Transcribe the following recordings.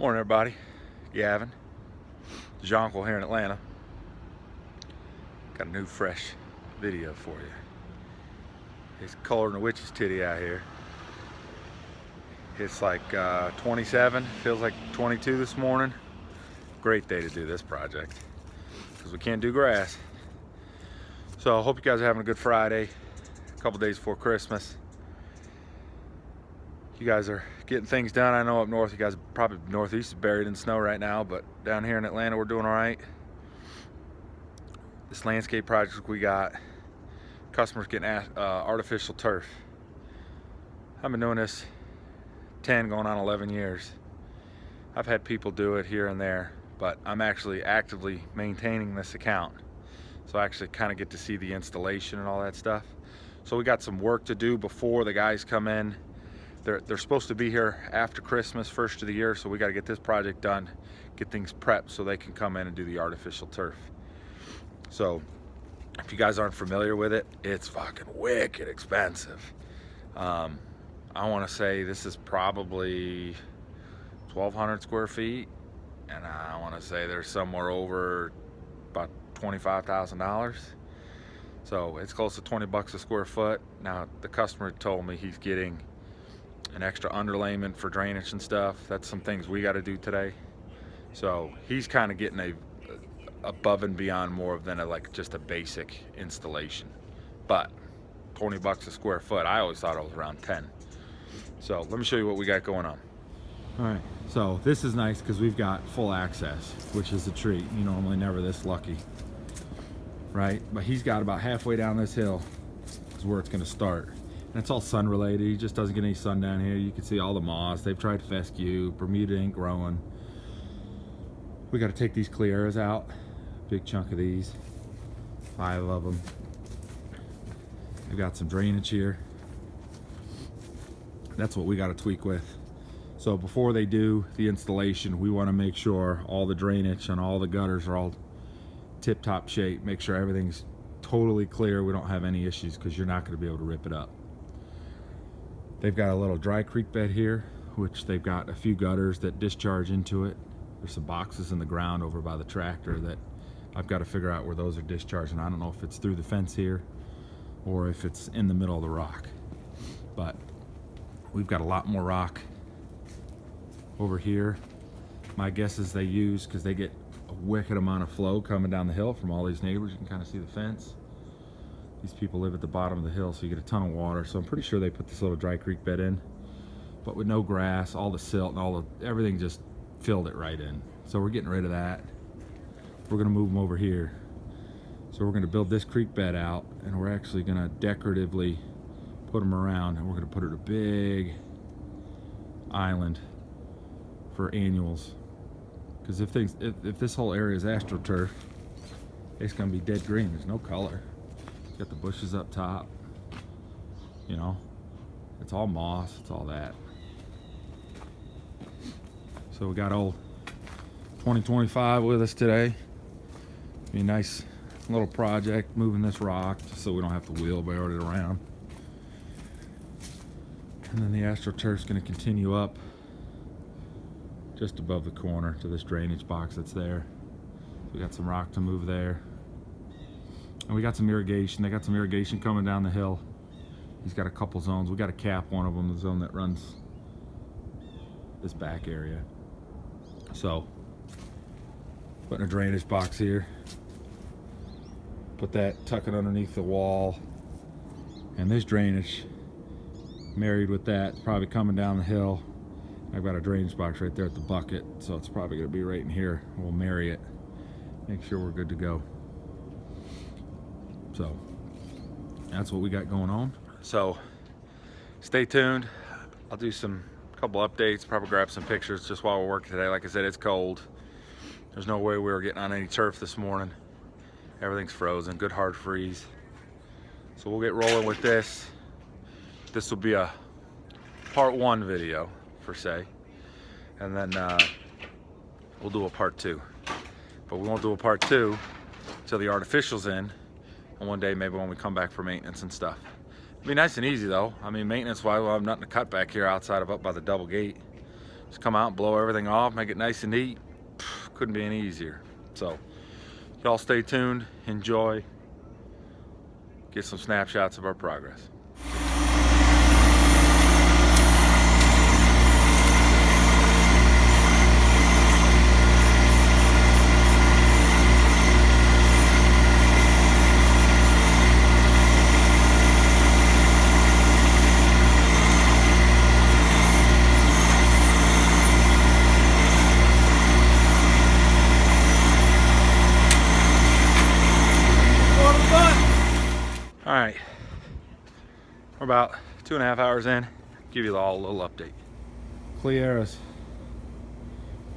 Morning, everybody. Gavin, Jonquil here in Atlanta. Got a new, fresh video for you. It's colder than a witch's titty out here. It's like 27, feels like 22 this morning. Great day to do this project because we can't do grass. So I hope you guys are having a good Friday, a couple days before Christmas. You guys are getting things done. I know up north, you guys probably northeast is buried in snow right now, but down here in Atlanta, we're doing all right. This landscape project we got, customers getting artificial turf. I've been doing this 10 going on 11 years. I've had people do it here and there, but I'm actually actively maintaining this account. So I actually kind of get to see the installation and all that stuff. So we got some work to do before the guys come in. They're supposed to be here after Christmas, first of the year, so we got to get this project done, get things prepped so they can come in and do the artificial turf. So if you guys aren't familiar with it, it's fucking wicked expensive. I want to say this is probably 1,200 square feet, and I want to say there's somewhere over about $25,000. So it's close to 20 bucks a square foot. Now the customer told me he's getting an extra underlayment for drainage and stuff. That's some things we got to do today. So he's kind of getting a above and beyond more than like just a basic installation. But 20 bucks a square foot, I always thought it was around 10. So let me show you what we got going on. All right, so this is nice because we've got full access, which is a treat. You normally never this lucky, right? But he's got about halfway down this hill is where it's going to start. And it's all sun related. He just doesn't get any sun down here. You can see all the moss. They've tried fescue. Bermuda ain't growing. We got to take these clearas out. Big chunk of these. 5 of them. We've got some drainage here. That's what we got to tweak with. So before they do the installation, we want to make sure all the drainage and all the gutters are all tip-top shape. Make sure everything's totally clear. We don't have any issues because you're not going to be able to rip it up. They've got a little dry creek bed here, which they've got a few gutters that discharge into it. There's some boxes in the ground over by the tractor that I've got to figure out where those are discharging. I don't know if it's through the fence here or if it's in the middle of the rock. But we've got a lot more rock over here. My guess is they use, because they get a wicked amount of flow coming down the hill from all these neighbors. You can kind of see the fence. These people live at the bottom of the hill, so you get a ton of water. So I'm pretty sure they put this little dry creek bed in, but with no grass, all the silt and everything just filled it right in. So we're getting rid of that. We're gonna move them over here. So we're gonna build this creek bed out, and we're actually gonna decoratively put them around, and we're gonna put it a big island for annuals. Because if this whole area is AstroTurf, it's gonna be dead green. There's no color. Got the bushes up top, you know, it's all moss, it's all that. So we got old 2025 with us today. Be a nice little project, moving this rock just so we don't have to wheelbarrow it around. And then the AstroTurf's going to continue up just above the corner to this drainage box that's there. So we got some rock to move there. And we got some irrigation. They got some irrigation coming down the hill. He's got a couple zones. We got to cap one of them, the zone that runs this back area. So, putting a drainage box here. Put that, tuck it underneath the wall. And this drainage, married with that, probably coming down the hill. I've got a drainage box right there at the bucket, so it's probably going to be right in here. We'll marry it. Make sure we're good to go. So that's what we got going on. So stay tuned. I'll do couple updates, probably grab some pictures just while we're working today. Like I said, it's cold. There's no way we were getting on any turf this morning. Everything's frozen, good hard freeze. So we'll get rolling with this. This will be a part 1 video per se, and then we'll do a part 2. But we won't do a part 2 till the artificial's in. And one day, maybe when we come back for maintenance and stuff. It'll be nice and easy though. I mean, maintenance wise, we'll have nothing to cut back here outside of up by the double gate. Just come out and blow everything off, make it nice and neat. Couldn't be any easier. So y'all stay tuned, enjoy, get some snapshots of our progress. All right, we're about 2.5 hours in. Give you all a little update. Clearas,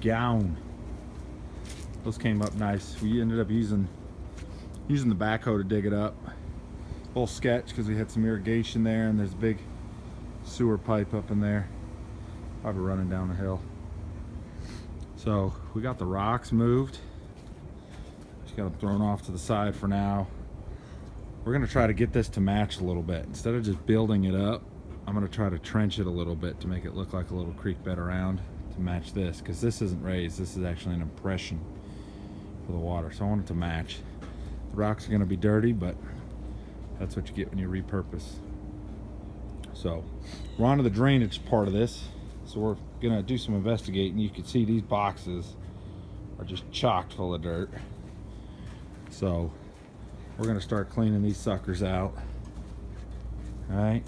gown. Those came up nice. We ended up using the backhoe to dig it up. A little sketch because we had some irrigation there, and there's a big sewer pipe up in there, probably running down the hill. So we got the rocks moved. Just got them thrown off to the side for now. We're gonna try to get this to match a little bit. Instead of just building it up, I'm gonna try to trench it a little bit to make it look like a little creek bed around to match this, because this isn't raised. This is actually an impression for the water. So I want it to match. The rocks are gonna be dirty, but that's what you get when you repurpose. So we're on to the drainage part of this. So we're gonna do some investigating. You can see these boxes are just chocked full of dirt. So we're gonna start cleaning these suckers out. All right.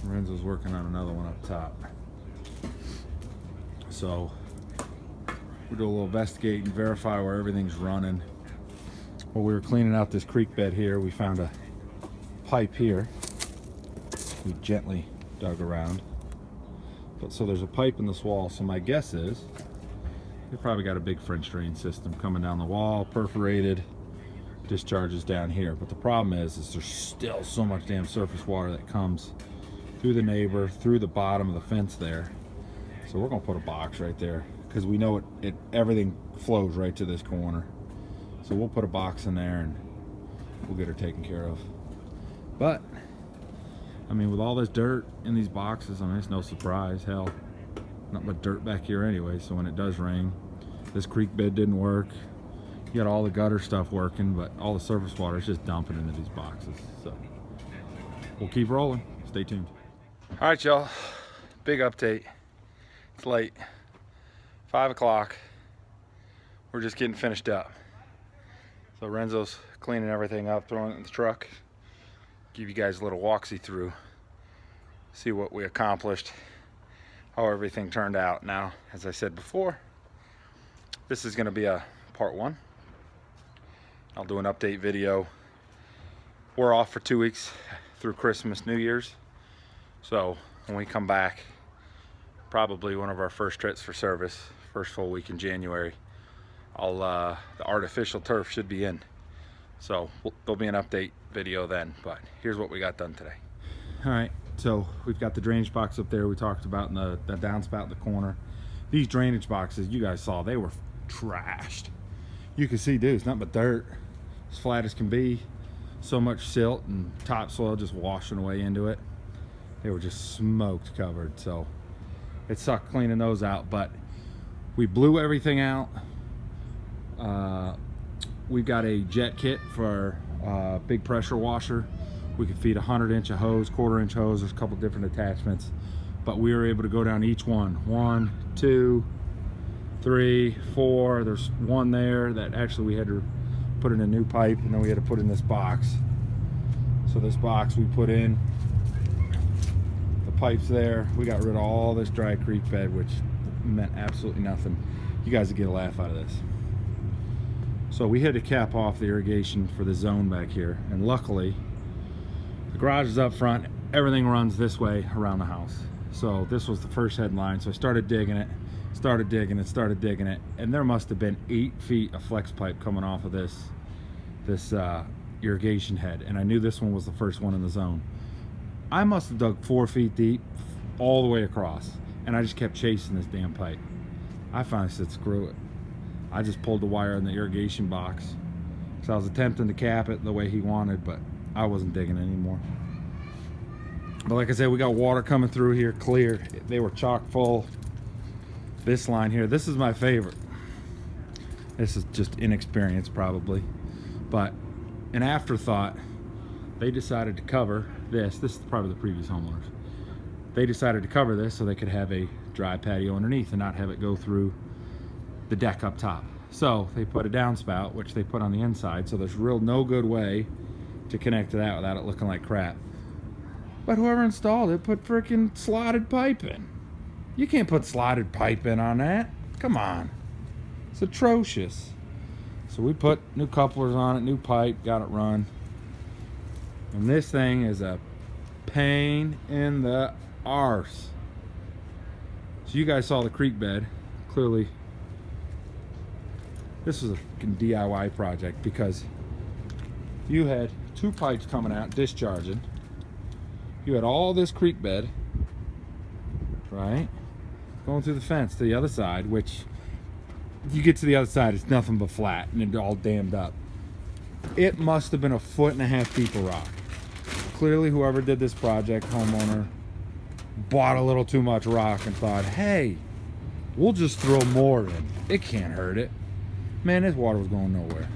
Lorenzo's working on another one up top. So we'll do a little investigating, verify where everything's running. While we were cleaning out this creek bed here, we found a pipe here. We gently dug around. But so there's a pipe in this wall. So my guess is they probably got a big French drain system coming down the wall, perforated, discharges down here. But the problem is there's still so much damn surface water that comes through the neighbor, through the bottom of the fence there. So we're gonna put a box right there because we know everything flows right to this corner. So we'll put a box in there and we'll get her taken care of. But I mean, with all this dirt in these boxes, I mean, it's no surprise. Hell, not much dirt back here anyway, so when it does rain, this creek bed didn't work. You got all the gutter stuff working, but all the surface water is just dumping into these boxes. So we'll keep rolling. Stay tuned. All right, y'all. Big update. It's late. 5 o'clock. We're just getting finished up. So Renzo's cleaning everything up, throwing it in the truck. Give you guys a little walk-see through. See what we accomplished, how everything turned out. Now, as I said before, this is going to be a part 1. I'll do an update video. We're off for 2 weeks through Christmas, New Year's. So when we come back, probably one of our first trips for service, first full week in January, the artificial turf should be in. So there'll be an update video then, but here's what we got done today. All right, so we've got the drainage box up there we talked about in the downspout in the corner. These drainage boxes, you guys saw, they were trashed. You can see, dude, it's nothing but dirt, as flat as can be. So much silt and topsoil just washing away into it. They were just smoked covered, so it sucked cleaning those out, but we blew everything out. We've got a jet kit for a big pressure washer. We could feed 100-inch of hose, 1/4-inch hose. There's a couple different attachments, but we were able to go down each one. 1, 2, 3, 4. There's one there that actually we had to put in a new pipe, and then we had to put in this box. So this box we put in, the pipes there. We got rid of all this dry creek bed, which meant absolutely nothing. You guys would get a laugh out of this. So we had to cap off the irrigation for the zone back here, and luckily the garage is up front. Everything runs this way around the house. So this was the first headline. So I started digging it, and there must have been 8 feet of flex pipe coming off of this irrigation head, and I knew this one was the first one in the zone. I must have dug 4 feet deep all the way across, and I just kept chasing this damn pipe. I finally said, screw it. I just pulled the wire in the irrigation box. So I was attempting to cap it the way he wanted, but I wasn't digging anymore. But like I said, we got water coming through here clear. They were chock full. This line here, this is my favorite. This is just inexperience probably, but an afterthought, they decided to cover this. This is probably the previous homeowners. They decided to cover this so they could have a dry patio underneath and not have it go through the deck up top. So they put a downspout, which they put on the inside, so there's real no good way to connect to that without it looking like crap. But whoever installed it put freaking slotted pipe in. You can't put slotted pipe in on that. Come on. It's atrocious. So we put new couplers on it, new pipe, got it run. And this thing is a pain in the arse. So you guys saw the creek bed. Clearly, this was a fucking DIY project because you had two pipes coming out, discharging. You had all this creek bed, right? Going through the fence to the other side, which you get to the other side, it's nothing but flat and it's all dammed up. It must have been 1.5 feet deep of rock. Clearly, whoever did this project, homeowner, bought a little too much rock and thought, hey, we'll just throw more in. It can't hurt it. Man, this water was going nowhere.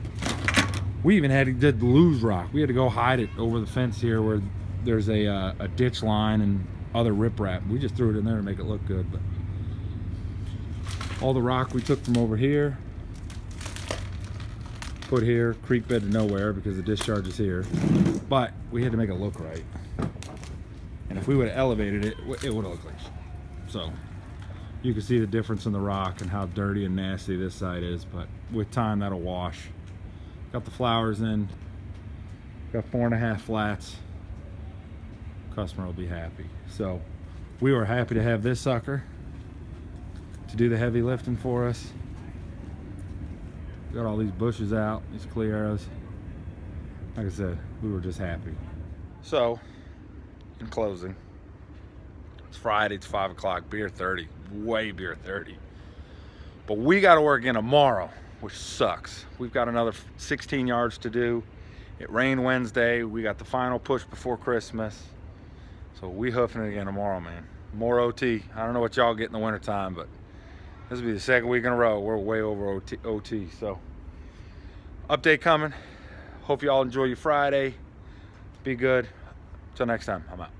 We even had to lose rock. We had to go hide it over the fence here where there's a ditch line and other riprap. We just threw it in there to make it look good. But all the rock we took from over here, put here, creek bed to nowhere because the discharge is here. But we had to make it look right. And if we would have elevated it, it would have looked like shit. So you can see the difference in the rock and how dirty and nasty this side is, but with time that'll wash. Got the flowers in, got 4.5 flats. Customer will be happy. So we were happy to have this sucker to do the heavy lifting for us. Got all these bushes out, these clear arrows. Like I said, we were just happy. So, in closing, it's Friday, it's 5 o'clock, beer 30, way beer 30. But we got to work again tomorrow, which sucks. We've got another 16 yards to do. It rained Wednesday. We got the final push before Christmas. So we hoofing it again tomorrow, man. More OT. I don't know what y'all get in the wintertime, but this will be the second week in a row. We're way over OT. So update coming. Hope y'all enjoy your Friday. Be good. Till next time, I'm out.